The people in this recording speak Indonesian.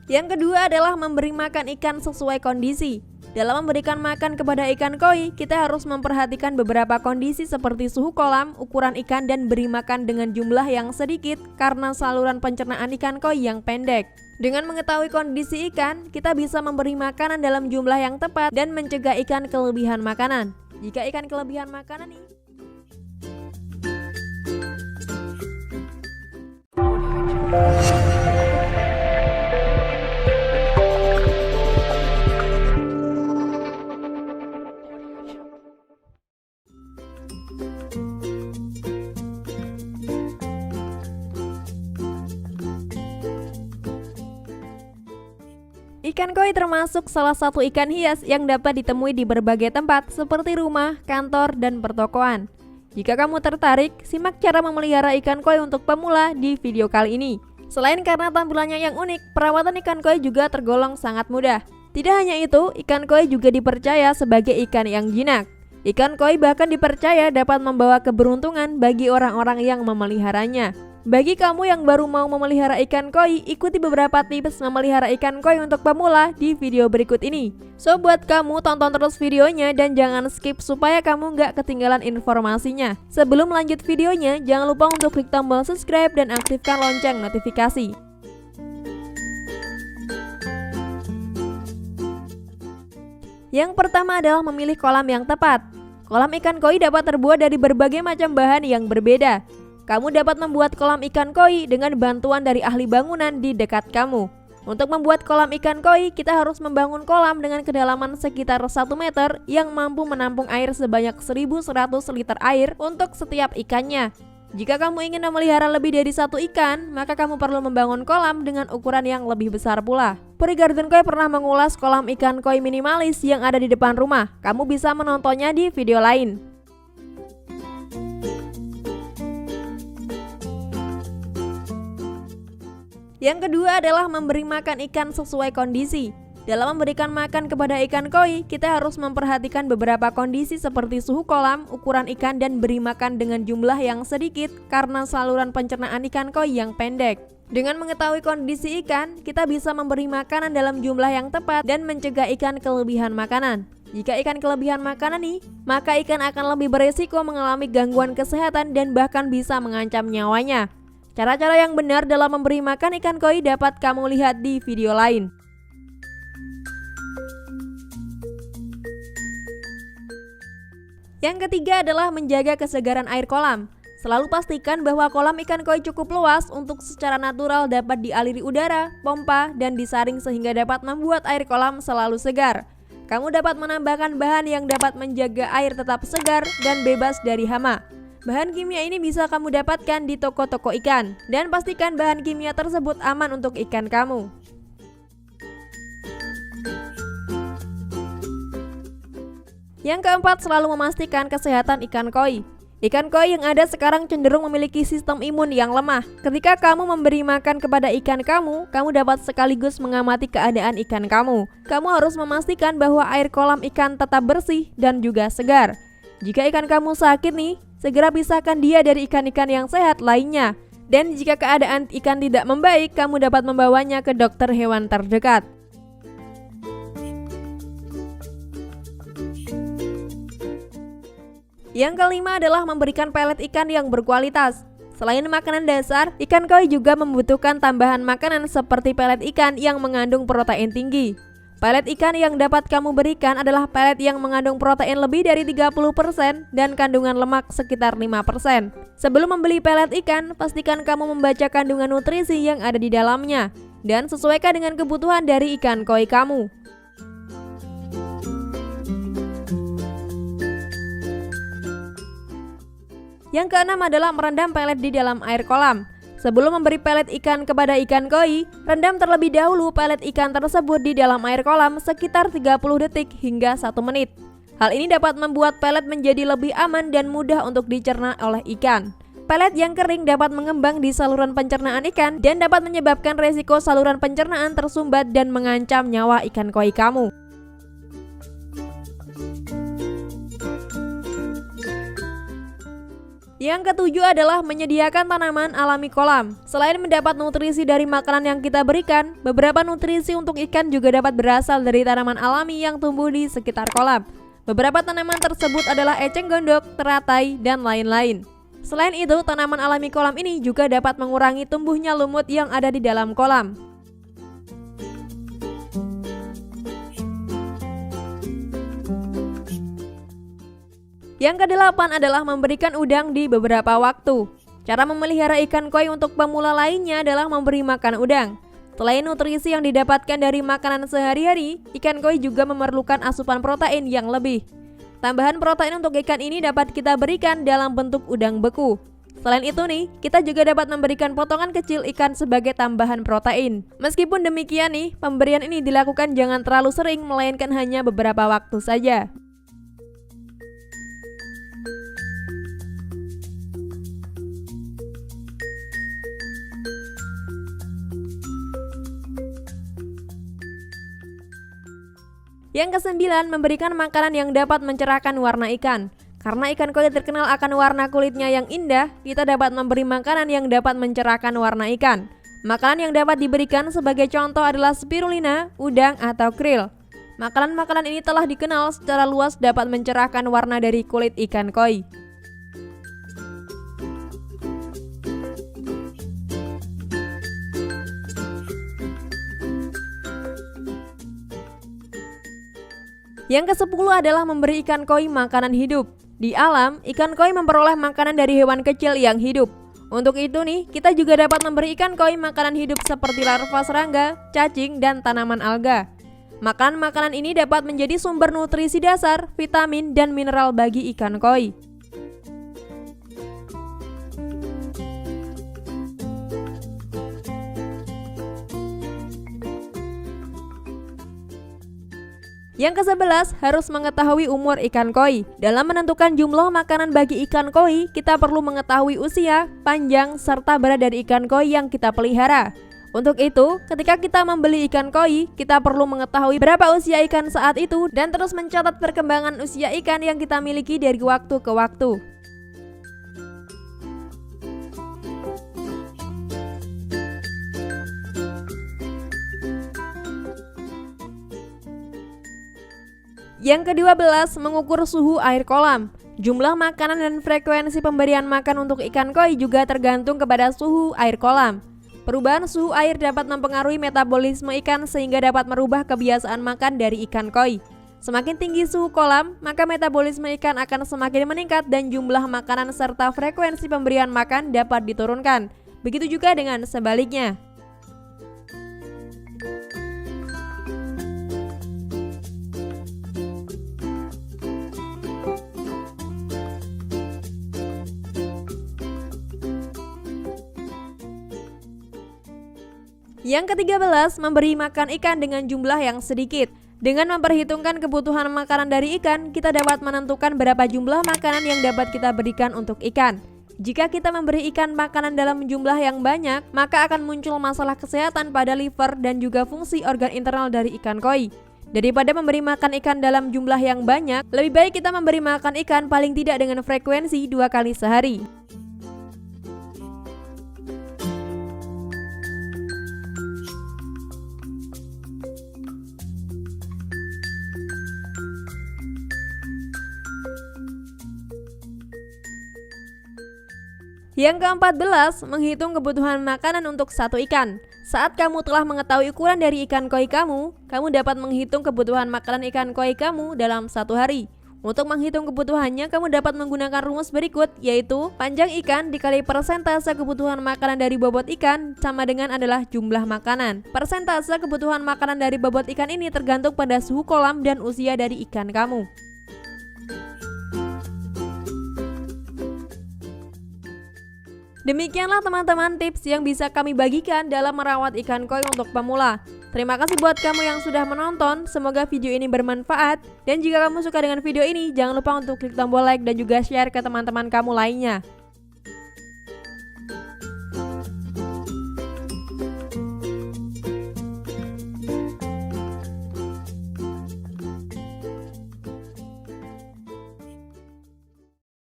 Yang kedua adalah memberi makan ikan sesuai kondisi. Dalam memberikan makan kepada ikan koi, kita harus memperhatikan beberapa kondisi seperti suhu kolam, ukuran ikan, dan beri makan dengan jumlah yang sedikit karena saluran pencernaan ikan koi yang pendek. Dengan mengetahui kondisi ikan, kita bisa memberi makanan dalam jumlah yang tepat dan mencegah ikan kelebihan makanan. Jika ikan kelebihan makanan ini Ikan koi termasuk salah satu ikan hias yang dapat ditemui di berbagai tempat seperti rumah, kantor, dan pertokoan. Jika kamu tertarik, simak cara memelihara ikan koi untuk pemula di video kali ini. Selain karena tampilannya yang unik, perawatan ikan koi juga tergolong sangat mudah. Tidak hanya itu, ikan koi juga dipercaya sebagai ikan yang jinak. Ikan koi bahkan dipercaya dapat membawa keberuntungan bagi orang-orang yang memeliharanya. Bagi kamu yang baru mau memelihara ikan koi, ikuti beberapa tips memelihara ikan koi untuk pemula di video berikut ini. So, buat kamu tonton terus videonya dan jangan skip supaya kamu nggak ketinggalan informasinya. Sebelum lanjut videonya, jangan lupa untuk klik tombol subscribe dan aktifkan lonceng notifikasi. Yang pertama adalah memilih kolam yang tepat. Kolam ikan koi dapat terbuat dari berbagai macam bahan yang berbeda. Kamu dapat membuat kolam ikan koi dengan bantuan dari ahli bangunan di dekat kamu. Untuk membuat kolam ikan koi, kita harus membangun kolam dengan kedalaman sekitar 1 meter yang mampu menampung air sebanyak 1.100 liter air untuk setiap ikannya. Jika kamu ingin memelihara lebih dari 1 ikan, maka kamu perlu membangun kolam dengan ukuran yang lebih besar pula. Puri Garden Koi pernah mengulas kolam ikan koi minimalis yang ada di depan rumah. Kamu bisa menontonnya di video lain. Yang kedua adalah memberi makan ikan sesuai kondisi. Dalam memberikan makan kepada ikan koi, kita harus memperhatikan beberapa kondisi seperti suhu kolam, ukuran ikan, dan beri makan dengan jumlah yang sedikit karena saluran pencernaan ikan koi yang pendek. Dengan mengetahui kondisi ikan, kita bisa memberi makanan dalam jumlah yang tepat dan mencegah ikan kelebihan makanan. Jika ikan kelebihan makanan nih, maka ikan akan lebih beresiko mengalami gangguan kesehatan dan bahkan bisa mengancam nyawanya. Cara-cara yang benar dalam memberi makan ikan koi dapat kamu lihat di video lain. Yang ketiga adalah menjaga kesegaran air kolam. Selalu pastikan bahwa kolam ikan koi cukup luas untuk secara natural dapat dialiri udara, pompa, dan disaring sehingga dapat membuat air kolam selalu segar. Kamu dapat menambahkan bahan yang dapat menjaga air tetap segar dan bebas dari hama. Bahan kimia ini bisa kamu dapatkan di toko-toko ikan, dan pastikan bahan kimia tersebut aman untuk ikan kamu. Yang keempat, selalu memastikan kesehatan ikan koi. Ikan koi yang ada sekarang cenderung memiliki sistem imun yang lemah. Ketika kamu memberi makan kepada ikan kamu dapat sekaligus mengamati keadaan ikan kamu. Kamu harus memastikan bahwa air kolam ikan tetap bersih dan juga segar. Jika ikan kamu sakit nih, segera pisahkan dia dari ikan-ikan yang sehat lainnya. Dan jika keadaan ikan tidak membaik, kamu dapat membawanya ke dokter hewan terdekat. Yang kelima adalah memberikan pelet ikan yang berkualitas. Selain makanan dasar, ikan koi juga membutuhkan tambahan makanan seperti pelet ikan yang mengandung protein tinggi. Pelet ikan yang dapat kamu berikan adalah pelet yang mengandung protein lebih dari 30% dan kandungan lemak sekitar 5%. Sebelum membeli pelet ikan, pastikan kamu membaca kandungan nutrisi yang ada di dalamnya dan sesuaikan dengan kebutuhan dari ikan koi kamu. Yang keenam adalah merendam pelet di dalam air kolam. Sebelum memberi pelet ikan kepada ikan koi, rendam terlebih dahulu pelet ikan tersebut di dalam air kolam sekitar 30 detik hingga 1 menit. Hal ini dapat membuat pelet menjadi lebih aman dan mudah untuk dicerna oleh ikan. Pelet yang kering dapat mengembang di saluran pencernaan ikan dan dapat menyebabkan resiko saluran pencernaan tersumbat dan mengancam nyawa ikan koi kamu. Yang ketujuh adalah menyediakan tanaman alami kolam. Selain mendapat nutrisi dari makanan yang kita berikan, beberapa nutrisi untuk ikan juga dapat berasal dari tanaman alami yang tumbuh di sekitar kolam. Beberapa tanaman tersebut adalah eceng gondok, teratai, dan lain-lain. Selain itu, tanaman alami kolam ini juga dapat mengurangi tumbuhnya lumut yang ada di dalam kolam. Yang kedelapan adalah memberikan udang di beberapa waktu. Cara memelihara ikan koi untuk pemula lainnya adalah memberi makan udang. Selain nutrisi yang didapatkan dari makanan sehari-hari, ikan koi juga memerlukan asupan protein yang lebih. Tambahan protein untuk ikan ini dapat kita berikan dalam bentuk udang beku. Selain itu nih, kita juga dapat memberikan potongan kecil ikan sebagai tambahan protein. Meskipun demikian nih, pemberian ini dilakukan jangan terlalu sering, melainkan hanya beberapa waktu saja. Yang kesembilan, memberikan makanan yang dapat mencerahkan warna ikan. Karena ikan koi terkenal akan warna kulitnya yang indah, kita dapat memberi makanan yang dapat mencerahkan warna ikan. Makanan yang dapat diberikan sebagai contoh adalah spirulina, udang, atau krill. Makanan-makanan ini telah dikenal secara luas dapat mencerahkan warna dari kulit ikan koi. Yang ke-10 adalah memberi ikan koi makanan hidup. Di alam, ikan koi memperoleh makanan dari hewan kecil yang hidup. Untuk itu nih, kita juga dapat memberi ikan koi makanan hidup seperti larva serangga, cacing, dan tanaman alga. Makanan-makanan ini dapat menjadi sumber nutrisi dasar, vitamin, dan mineral bagi ikan koi. Yang ke-11, harus mengetahui umur ikan koi. Dalam menentukan jumlah makanan bagi ikan koi, kita perlu mengetahui usia, panjang, serta berat dari ikan koi yang kita pelihara. Untuk itu, ketika kita membeli ikan koi, kita perlu mengetahui berapa usia ikan saat itu dan terus mencatat perkembangan usia ikan yang kita miliki dari waktu ke waktu. Yang ke-12, mengukur suhu air kolam. Jumlah makanan dan frekuensi pemberian makan untuk ikan koi juga tergantung kepada suhu air kolam. Perubahan suhu air dapat mempengaruhi metabolisme ikan sehingga dapat merubah kebiasaan makan dari ikan koi. Semakin tinggi suhu kolam, maka metabolisme ikan akan semakin meningkat dan jumlah makanan serta frekuensi pemberian makan dapat diturunkan. Begitu juga dengan sebaliknya. Yang ke-13, memberi makan ikan dengan jumlah yang sedikit. Dengan memperhitungkan kebutuhan makanan dari ikan, kita dapat menentukan berapa jumlah makanan yang dapat kita berikan untuk ikan. Jika kita memberi ikan makanan dalam jumlah yang banyak, maka akan muncul masalah kesehatan pada liver dan juga fungsi organ internal dari ikan koi. Daripada memberi makan ikan dalam jumlah yang banyak, lebih baik kita memberi makan ikan paling tidak dengan frekuensi 2 kali sehari. Yang ke-14, menghitung kebutuhan makanan untuk satu ikan. Saat kamu telah mengetahui ukuran dari ikan koi kamu dapat menghitung kebutuhan makanan ikan koi kamu dalam satu hari. Untuk menghitung kebutuhannya, kamu dapat menggunakan rumus berikut, yaitu panjang ikan dikali persentase kebutuhan makanan dari bobot ikan sama dengan adalah jumlah makanan. Persentase kebutuhan makanan dari bobot ikan ini tergantung pada suhu kolam dan usia dari ikan kamu. Demikianlah teman-teman tips yang bisa kami bagikan dalam merawat ikan koi untuk pemula. Terima kasih buat kamu yang sudah menonton, semoga video ini bermanfaat. Dan jika kamu suka dengan video ini, jangan lupa untuk klik tombol like dan juga share ke teman-teman kamu lainnya.